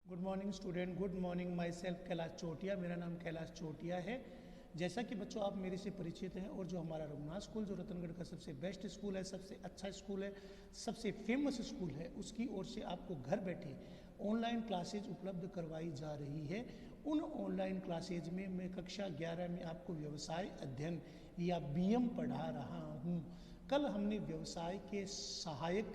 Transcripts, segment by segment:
Good morning student, good morning. Myself Kailash Chotiya, मेरा नाम कैलाश चोटिया है। जैसा कि बच्चों आप मेरे से परिचित हैं और जो हमारा रघुनाथ स्कूल जो रतनगढ़ का सबसे बेस्ट स्कूल है, सबसे अच्छा स्कूल है, सबसे फेमस स्कूल है, उसकी ओर से आपको घर बैठे ऑनलाइन क्लासेज उपलब्ध करवाई जा रही है। उन ऑनलाइन क्लासेज में मैं कक्षा 11 में आपको व्यवसाय अध्ययन या बीएम पढ़ा रहा हूँ। कल हमने व्यवसाय के सहायक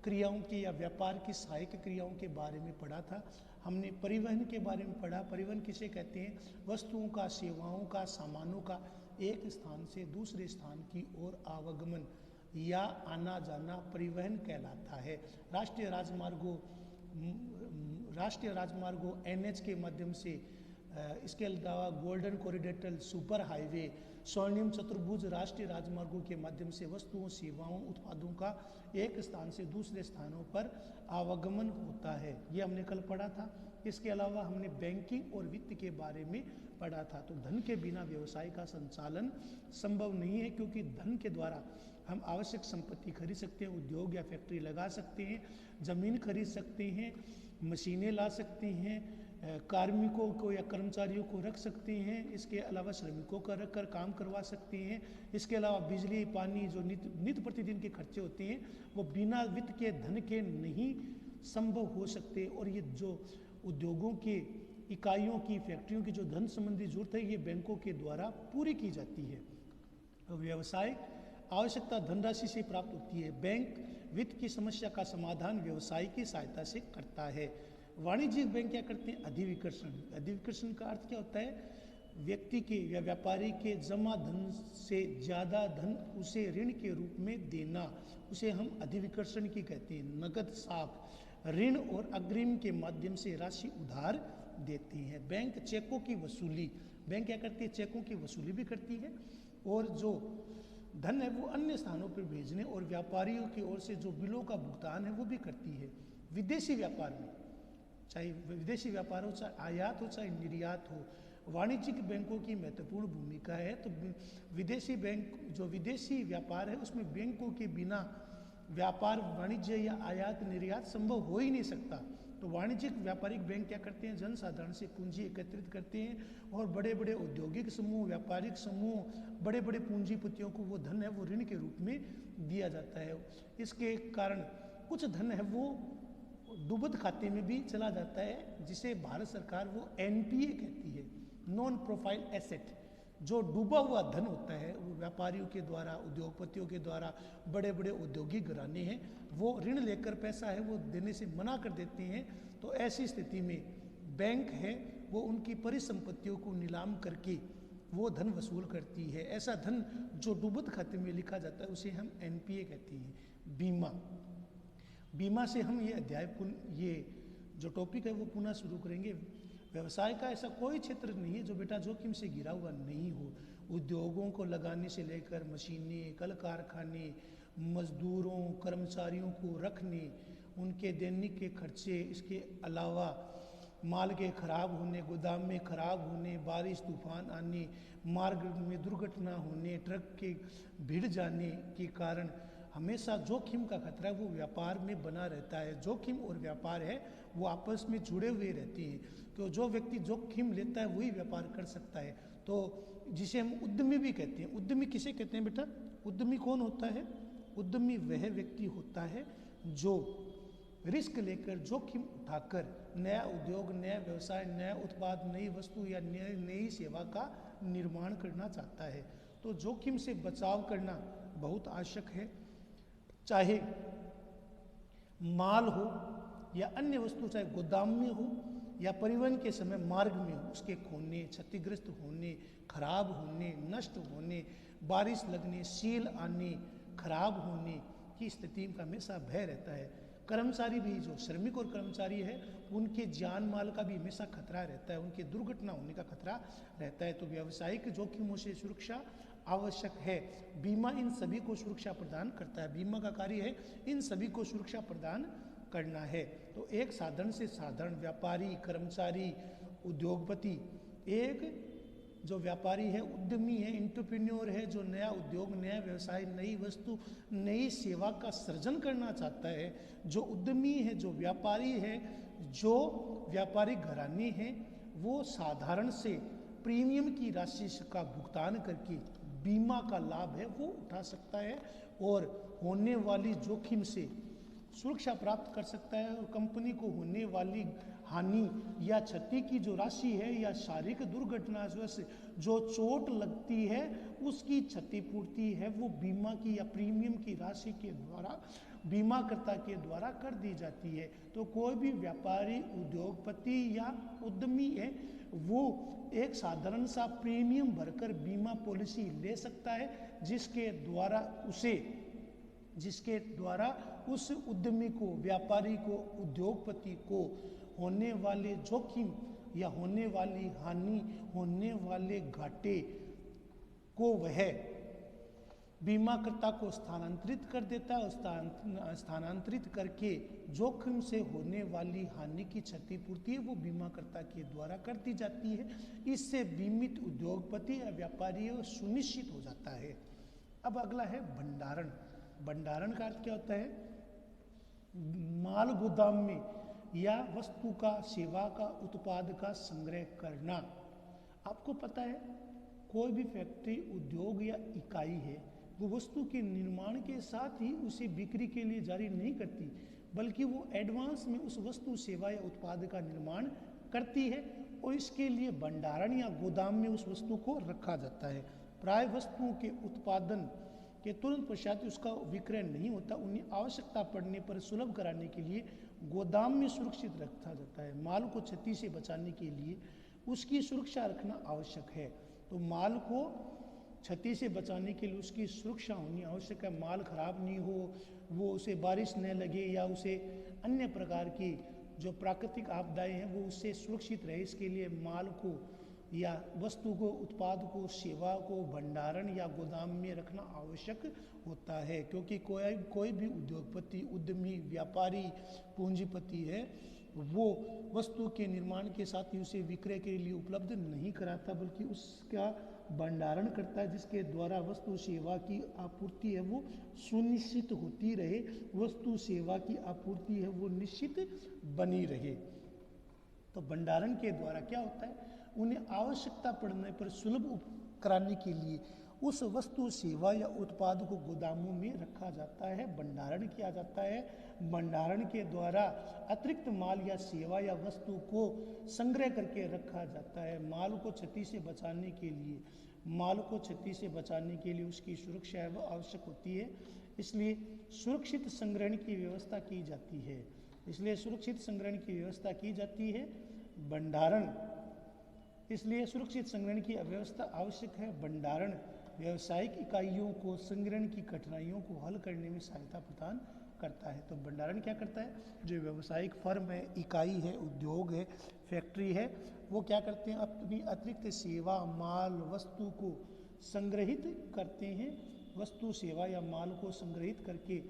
क्रियाओं के या व्यापार की सहायक क्रियाओं के बारे में पढ़ा था। हमने परिवहन के बारे में पढ़ा। परिवहन किसे कहते हैं? वस्तुओं का, सेवाओं का, सामानों का एक स्थान से दूसरे स्थान की ओर आवागमन या आना जाना परिवहन कहलाता है। राष्ट्रीय राजमार्गों एनएच के माध्यम से, इसके अलावा गोल्डन कॉरिडोर सुपर हाईवे, स्वर्णिम चतुर्भुज राष्ट्रीय राजमार्गों के माध्यम से वस्तुओं, सेवाओं, उत्पादों का एक स्थान से दूसरे स्थानों पर आवागमन होता है। ये हमने कल पढ़ा था। इसके अलावा हमने बैंकिंग और वित्त के बारे में पढ़ा था। तो धन के बिना व्यवसाय का संचालन संभव नहीं है, क्योंकि धन के द्वारा हम आवश्यक संपत्ति खरीद सकते हैं, उद्योग या फैक्ट्री लगा सकते हैं, जमीन खरीद सकते हैं, मशीनें ला सकते हैं, कार्मिकों को या कर्मचारियों को रख सकते हैं, इसके अलावा श्रमिकों का रख कर काम करवा सकते हैं। इसके अलावा बिजली, पानी, जो नित्य प्रतिदिन के खर्चे होते हैं, वो बिना वित्त के, धन के नहीं संभव हो सकते। और ये जो उद्योगों के, इकाइयों की, फैक्ट्रियों की जो धन संबंधी जरूरत है, ये बैंकों के द्वारा पूरी की जाती है। तो व्यवसाय आवश्यकता धनराशि से प्राप्त होती है। बैंक वित्त की समस्या का समाधान व्यवसाय की सहायता से करता है। वाणिज्यिक बैंक क्या करते हैं? अधिविकर्षण। अधिविकर्षण का अर्थ क्या होता है? व्यक्ति के या व्यापारी के जमा धन से ज़्यादा धन उसे ऋण के रूप में देना, उसे हम अधिविकर्षण की कहते हैं। नगद साख, ऋण और अग्रिम के माध्यम से राशि उधार देते हैं। बैंक चेकों की वसूली, बैंक क्या करती है? चेकों की वसूली भी करती है। और जो धन है वो अन्य स्थानों पर भेजने और व्यापारियों की ओर से जो बिलों का भुगतान है वो भी करती है। विदेशी व्यापार में, चाहे विदेशी व्यापार हो, चाहे आयात हो, चाहे निर्यात हो, वाणिज्यिक बैंकों की महत्वपूर्ण भूमिका है। तो विदेशी बैंक, जो विदेशी व्यापार है, उसमें बैंकों के बिना व्यापार, वाणिज्य या आयात निर्यात संभव हो ही नहीं सकता। तो वाणिज्यिक व्यापारिक बैंक क्या करते हैं? जनसाधारण से पूंजी एकत्रित करते हैं और बड़े बड़े औद्योगिक समूह, व्यापारिक समूह, बड़े बड़े पूंजीपतियों को वो धन है वो ऋण के रूप में दिया जाता है। इसके कारण कुछ धन है वो डूबत खाते में भी चला जाता है, जिसे भारत सरकार वो एनपीए कहती है, नॉन प्रोफाइल एसेट। जो डूबा हुआ धन होता है वो व्यापारियों के द्वारा, उद्योगपतियों के द्वारा, बड़े बड़े औद्योगिक घराने हैं वो ऋण लेकर पैसा है वो देने से मना कर देते हैं। तो ऐसी स्थिति में बैंक है वो उनकी परिसंपत्तियों को नीलाम करके वो धन वसूल करती है। ऐसा धन जो डूबत खाते में लिखा जाता है उसे हम एनपीए कहते हैं। बीमा, बीमा से हम ये अध्याय, ये जो टॉपिक है वो पुनः शुरू करेंगे। व्यवसाय का ऐसा कोई क्षेत्र नहीं है जो बेटा जोखिम से घिरा हुआ नहीं हो। उद्योगों को लगाने से लेकर मशीनें, कल कारखाने, मजदूरों, कर्मचारियों को रखने, उनके दैनिक के खर्चे, इसके अलावा माल के खराब होने, गोदाम में खराब होने, बारिश तूफान आने, मार्ग में दुर्घटना होने, ट्रक के भिड़ जाने के कारण हमेशा जोखिम का खतरा वो व्यापार में बना रहता है। जोखिम और व्यापार है वो आपस में जुड़े हुए रहते हैं। तो जो व्यक्ति जोखिम लेता है वही व्यापार कर सकता है। तो जिसे हम उद्यमी भी कहते हैं। उद्यमी किसे कहते हैं बेटा? उद्यमी कौन होता है? उद्यमी वह व्यक्ति होता है जो रिस्क लेकर, जोखिम उठाकर नया उद्योग, नया व्यवसाय, नया उत्पाद, नई वस्तु या नई सेवा का निर्माण करना चाहता है। तो जोखिम से बचाव करना बहुत आवश्यक है। चाहे माल हो या अन्य वस्तु, चाहे गोदाम में हो या परिवहन के समय मार्ग में हो, उसके खोने, क्षतिग्रस्त होने, खराब होने, नष्ट होने, बारिश लगने, सील आने, खराब होने की स्थिति का हमेशा भय रहता है। कर्मचारी भी, जो श्रमिक और कर्मचारी है, उनके जान माल का भी हमेशा खतरा रहता है, उनके दुर्घटना होने का खतरा रहता है। तो व्यावसायिक जोखिमों से सुरक्षा आवश्यक है। बीमा इन सभी को सुरक्षा प्रदान करता है। बीमा का कार्य है इन सभी को सुरक्षा प्रदान करना है। तो एक साधारण से साधारण व्यापारी, कर्मचारी, उद्योगपति, एक जो व्यापारी है, उद्यमी है, एंटरप्रेन्योर है, जो नया उद्योग, नया व्यवसाय, नई वस्तु, नई सेवा का सृजन करना चाहता है, जो उद्यमी है, जो व्यापारी है, जो व्यापारिक घराने हैं वो साधारण से प्रीमियम की राशि का भुगतान करके बीमा का लाभ है वो उठा सकता है और होने वाली जोखिम से सुरक्षा प्राप्त कर सकता है, और कंपनी को होने वाली हानि या क्षति की जो राशि है या शारीरिक दुर्घटना से जो चोट लगती है उसकी क्षतिपूर्ति है वो बीमा की या प्रीमियम की राशि के द्वारा बीमाकर्ता के द्वारा कर दी जाती है। तो कोई भी व्यापारी, उद्योगपति या उद्यमी है वो एक साधारण सा प्रीमियम भरकर बीमा पॉलिसी ले सकता है जिसके द्वारा उस उद्यमी को, व्यापारी को, उद्योगपति को होने वाले जोखिम या होने वाली हानि, होने वाले घाटे को वह बीमाकर्ता को स्थानांतरित कर देता है और स्थानांतरित करके जोखिम से होने वाली हानि की क्षतिपूर्ति है वो बीमाकर्ता के द्वारा कर दी जाती है। इससे बीमित उद्योगपति या व्यापारी सुनिश्चित हो जाता है। अब अगला है भंडारण। भंडारण का अर्थ क्या होता है? माल गोदाम में या वस्तु का, सेवा का, उत्पाद का संग्रह करना। आपको पता है कोई भी फैक्ट्री, उद्योग या इकाई है वो वस्तु के निर्माण के साथ ही उसे बिक्री के लिए जारी नहीं करती, बल्कि वो एडवांस में उस वस्तु, सेवा या उत्पाद का निर्माण करती है और इसके लिए भंडारण या गोदाम में उस वस्तु को रखा जाता है। प्राय वस्तुओं के उत्पादन के तुरंत पश्चात उसका विक्रय नहीं होता, उन्हें आवश्यकता पड़ने पर सुलभ कराने के लिए गोदाम में सुरक्षित रखा जाता है। माल को क्षति से बचाने के लिए उसकी सुरक्षा रखना आवश्यक है। तो माल को क्षति से बचाने के लिए उसकी सुरक्षा होनी आवश्यक है। माल खराब नहीं हो, वो उसे बारिश न लगे या उसे अन्य प्रकार की जो प्राकृतिक आपदाएं हैं वो उससे सुरक्षित रहे, इसके लिए माल को या वस्तु को, उत्पाद को, सेवा को भंडारण या गोदाम में रखना आवश्यक होता है। क्योंकि कोई भी उद्योगपति, उद्यमी, व्यापारी, पूंजीपति है वो वस्तु के निर्माण के साथ ही उसे विक्रय के लिए उपलब्ध नहीं कराता, बल्कि उसका भंडारण करता है जिसके द्वारा वस्तु सेवा की आपूर्ति है वो सुनिश्चित होती रहे, वस्तु सेवा की आपूर्ति है वो निश्चित बनी रहे। तो भंडारण के द्वारा क्या होता है? उन्हें आवश्यकता पड़ने पर सुलभ कराने के लिए उस वस्तु, सेवा या उत्पाद को गोदामों में रखा जाता है, भंडारण किया जाता है। भंडारण के द्वारा अतिरिक्त माल या सेवा या वस्तु को संग्रह करके रखा जाता है। माल को क्षति से बचाने के लिए उसकी सुरक्षा है वो आवश्यक होती है, इसलिए सुरक्षित संग्रहण की व्यवस्था की जाती है। भंडारण, इसलिए सुरक्षित संग्रहण की व्यवस्था आवश्यक है। भंडारण व्यावसायिक इकाइयों को संग्रहण की कठिनाइयों को हल करने में सहायता प्रदान करता है। तो भंडारण क्या करता है? जो व्यावसायिक फर्म है, इकाई है, उद्योग है, फैक्ट्री है, वो क्या करते हैं? अपनी अतिरिक्त सेवा, माल, वस्तु को संग्रहित करते हैं। वस्तु, सेवा या माल को संग्रहित करके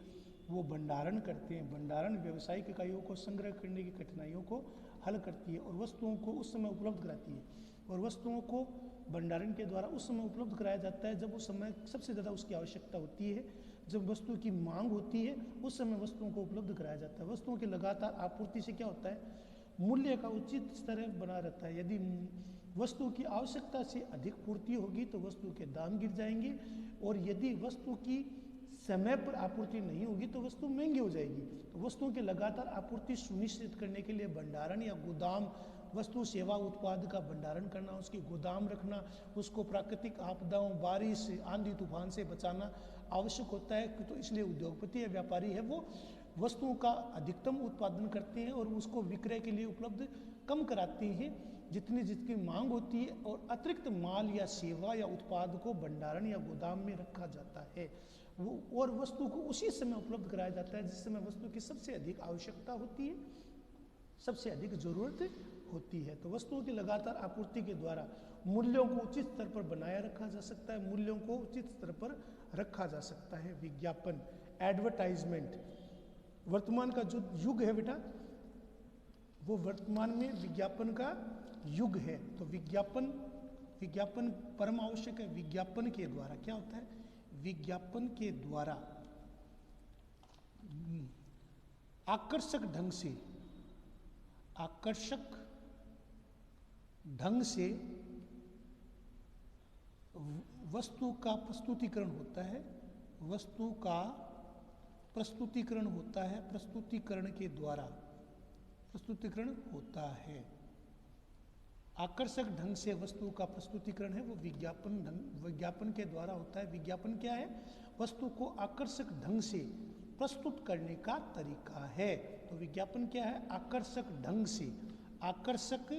वो भंडारण करते हैं। भंडारण व्यावसायिक इकाइयों को संग्रह करने की कठिनाइयों को हल करती है और वस्तुओं को उस समय उपलब्ध कराती है। और वस्तुओं को भंडारण के द्वारा उस समय उपलब्ध कराया जाता है जब उस समय सबसे ज़्यादा उसकी आवश्यकता होती है। जब वस्तु की मांग होती है उस समय वस्तुओं को उपलब्ध कराया जाता है। वस्तुओं की लगातार आपूर्ति से क्या होता है? मूल्य का उचित स्तर बना रहता है। यदि वस्तु की आवश्यकता से अधिक पूर्ति होगी तो वस्तु के दाम गिर जाएंगे, और यदि वस्तु की समय पर आपूर्ति नहीं होगी तो वस्तु महंगी हो जाएगी। तो वस्तुओं की लगातार आपूर्ति सुनिश्चित करने के लिए भंडारण या गोदाम, वस्तु, सेवा, उत्पाद का भंडारण करना, उसकी गोदाम रखना, उसको प्राकृतिक आपदाओं, बारिश, आंधी तूफान से बचाना आवश्यक होता है। तो इसलिए उद्योगपति या व्यापारी है वो वस्तुओं का अधिकतम उत्पादन करते हैं और उसको विक्रय के लिए उपलब्ध कम कराते हैं जितनी मांग होती है, और अतिरिक्त माल या सेवा या उत्पाद को भंडारण या गोदाम में रखा जाता है वो, और वस्तु को उसी समय उपलब्ध कराया जाता है जिस समय वस्तु की सबसे अधिक आवश्यकता होती है, सबसे अधिक जरूरत होती है। तो वस्तुओं की लगातार आपूर्ति के द्वारा मूल्यों को उचित स्तर पर बनाया रखा जा सकता है, मूल्यों को उचित स्तर पर रखा जा सकता है। विज्ञापन, एडवर्टाइजमेंट, वर्तमान का जो युग है बेटा, वो वर्तमान में विज्ञापन का युग है। तो विज्ञापन परम आवश्यक है। विज्ञापन के द्वारा क्या होता है? विज्ञापन के द्वारा आकर्षक ढंग से आकर्षक ढंग से वस्तु का प्रस्तुतिकरण होता है, वस्तु का प्रस्तुतिकरण होता है, प्रस्तुतिकरण के द्वारा प्रस्तुतिकरण होता है। आकर्षक ढंग से वस्तु का प्रस्तुतिकरण है वो विज्ञापन के द्वारा होता है। विज्ञापन क्या है? वस्तु को आकर्षक ढंग से प्रस्तुत करने का तरीका है। तो विज्ञापन क्या है? आकर्षक ढंग से, आकर्षक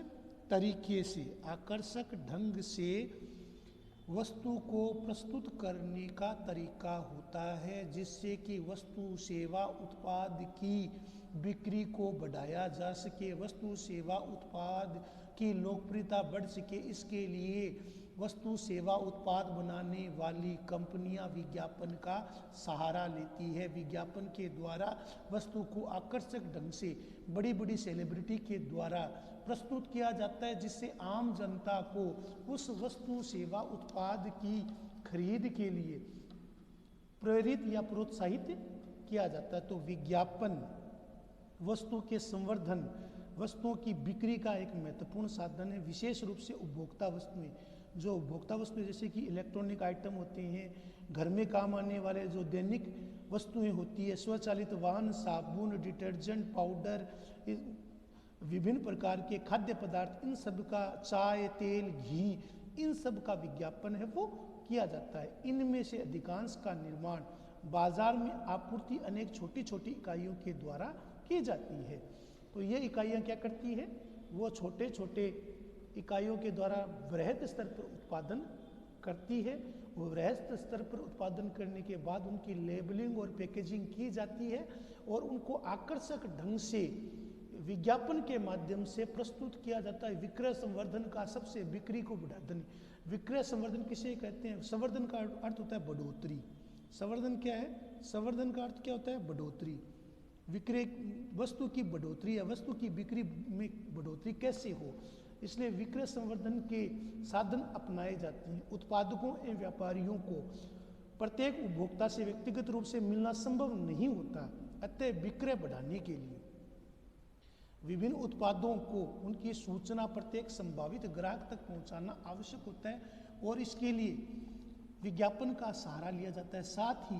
तरीके से, आकर्षक ढंग से वस्तु को प्रस्तुत करने का तरीका होता है, जिससे कि वस्तु सेवा उत्पाद की बिक्री को बढ़ाया जा सके, वस्तु सेवा उत्पाद की लोकप्रियता बढ़ सके। इसके लिए वस्तु सेवा उत्पाद बनाने वाली कंपनियां विज्ञापन का सहारा लेती है। विज्ञापन के द्वारा वस्तु को आकर्षक ढंग से बड़ी बड़ी सेलिब्रिटी के द्वारा प्रस्तुत किया जाता है, जिससे आम जनता को उस वस्तु सेवा उत्पाद की खरीद के लिए प्रेरित या प्रोत्साहित किया जाता है। तो विज्ञापन वस्तु के संवर्धन, वस्तुओं की बिक्री का एक महत्वपूर्ण साधन है। विशेष रूप से उपभोक्ता वस्तुएं, जो उपभोक्ता वस्तुएं जैसे कि इलेक्ट्रॉनिक आइटम होते हैं, घर में काम आने वाले जो दैनिक वस्तुएं होती है, स्वचालित वाहन, साबुन, डिटर्जेंट, पाउडर, विभिन्न प्रकार के खाद्य पदार्थ, इन सब का, चाय, तेल, घी, इन सब का विज्ञापन है वो किया जाता है। इनमें से अधिकांश का निर्माण बाजार में आपूर्ति अनेक छोटी छोटी इकाइयों के द्वारा की जाती है। तो ये इकाइयाँ क्या करती है? वो छोटे छोटे इकाइयों के द्वारा वृहद स्तर पर उत्पादन करती है। वो वृहद स्तर पर उत्पादन करने के बाद उनकी लेबलिंग और पैकेजिंग की जाती है और उनको आकर्षक ढंग से विज्ञापन के माध्यम से प्रस्तुत किया जाता है। विक्रय संवर्धन का सबसे, बिक्री को बढ़ाने, विक्रय संवर्धन किसे कहते हैं? संवर्धन का अर्थ होता है बढ़ोतरी। संवर्धन क्या है? संवर्धन का अर्थ क्या होता है? बढ़ोतरी। विक्रय, वस्तु की बढ़ोतरी या वस्तु की बिक्री में बढ़ोतरी कैसे हो, इसलिए विक्रय संवर्धन के साधन अपनाए जाते हैं। उत्पादकों एवं व्यापारियों को प्रत्येक उपभोक्ता से व्यक्तिगत रूप से मिलना संभव नहीं होता, अतः विक्रय बढ़ाने के लिए विभिन्न उत्पादों को उनकी सूचना प्रत्येक संभावित ग्राहक तक पहुंचाना आवश्यक होता है और इसके लिए विज्ञापन का सहारा लिया जाता है। साथ ही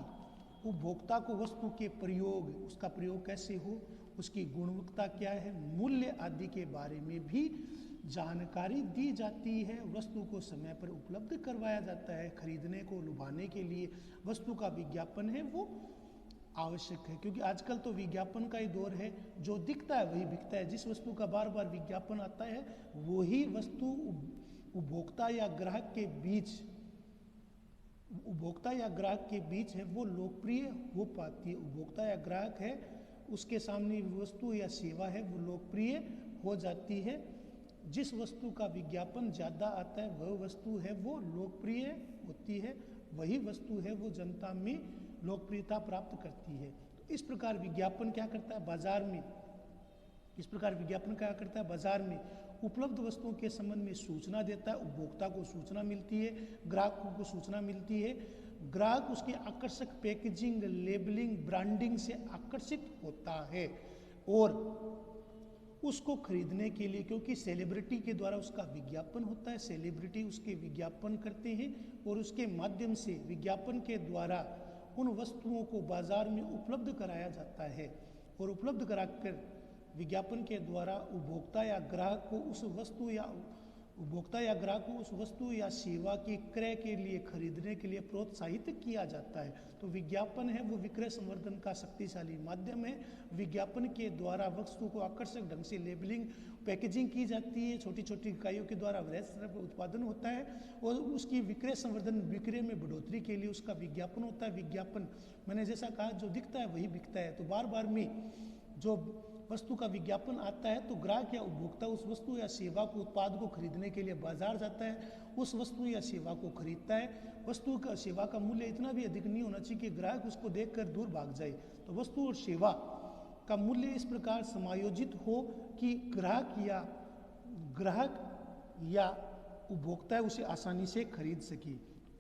उपभोक्ता को वस्तु के प्रयोग, उसका प्रयोग कैसे हो, उसकी गुणवत्ता क्या है, मूल्य आदि के बारे में भी जानकारी दी जाती है। वस्तु को समय पर उपलब्ध करवाया जाता है। खरीदने को लुभाने के लिए वस्तु का विज्ञापन है वो आवश्यक है, क्योंकि आजकल तो विज्ञापन का ही दौर है। जो दिखता है वही बिकता है। जिस वस्तु का बार बार विज्ञापन आता है वही वस्तु उपभोक्ता या ग्राहक के बीच, उपभोक्ता या ग्राहक के बीच है वो लोकप्रिय हो पाती है। उपभोक्ता या ग्राहक है उसके सामने वस्तु या सेवा है वो लोकप्रिय हो जाती है। जिस वस्तु का विज्ञापन ज़्यादा आता है वह वस्तु है वो लोकप्रिय होती है, वही वस्तु है वो जनता में लोकप्रियता प्राप्त करती है। तो इस प्रकार विज्ञापन क्या करता है बाजार में, इस प्रकार विज्ञापन क्या करता है बाजार में उपलब्ध वस्तुओं के संबंध में सूचना देता है। उपभोक्ता को सूचना मिलती है, ग्राहकों को सूचना मिलती है। ग्राहक उसकी आकर्षक पैकेजिंग, लेबलिंग, ब्रांडिंग से आकर्षित होता है और उसको खरीदने के लिए, क्योंकि सेलिब्रिटी के द्वारा उसका विज्ञापन होता है, सेलिब्रिटी उसके विज्ञापन करते हैं और उसके माध्यम से विज्ञापन के द्वारा उन वस्तुओं को बाजार में उपलब्ध कराया जाता है और उपलब्ध कराकर विज्ञापन के द्वारा उपभोक्ता या ग्राहक को उस वस्तु या सेवा के क्रय के लिए, खरीदने के लिए प्रोत्साहित किया जाता है। तो विज्ञापन है वो विक्रय संवर्धन का शक्तिशाली माध्यम है। विज्ञापन के द्वारा वस्तु को आकर्षक ढंग से लेबलिंग, पैकेजिंग की जाती है, छोटी छोटी इकाइयों के द्वारा वृहद स्तर पर उत्पादन होता है और उसकी विक्रय संवर्धन, विक्रय में बढ़ोतरी के लिए उसका विज्ञापन होता है। विज्ञापन मैंने जैसा कहा जो दिखता है वही बिकता है। तो बार बार में जो वस्तु का विज्ञापन आता है तो ग्राहक या उपभोक्ता उस वस्तु या सेवा को, उत्पाद को खरीदने के लिए बाजार जाता है, उस वस्तु या सेवा को खरीदता है। वस्तु का सेवा का मूल्य इतना भी अधिक नहीं होना चाहिए कि ग्राहक उसको देखकर दूर भाग जाए। तो वस्तु और सेवा का मूल्य इस प्रकार समायोजित हो कि ग्राहक या उपभोक्ता उसे आसानी से खरीद सके।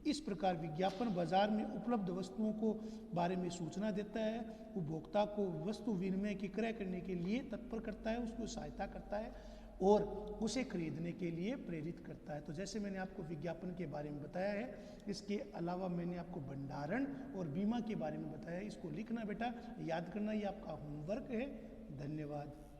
इस प्रकार विज्ञापन बाजार में उपलब्ध वस्तुओं को बारे में सूचना देता है, उपभोक्ता को वस्तु विनिमय की क्रय करने के लिए तत्पर करता है, उसको सहायता करता है और उसे खरीदने के लिए प्रेरित करता है। तो जैसे मैंने आपको विज्ञापन के बारे में बताया है, इसके अलावा मैंने आपको भंडारण और बीमा के बारे में बताया है। इसको लिखना बेटा, याद करना, ये आपका होमवर्क है। धन्यवाद।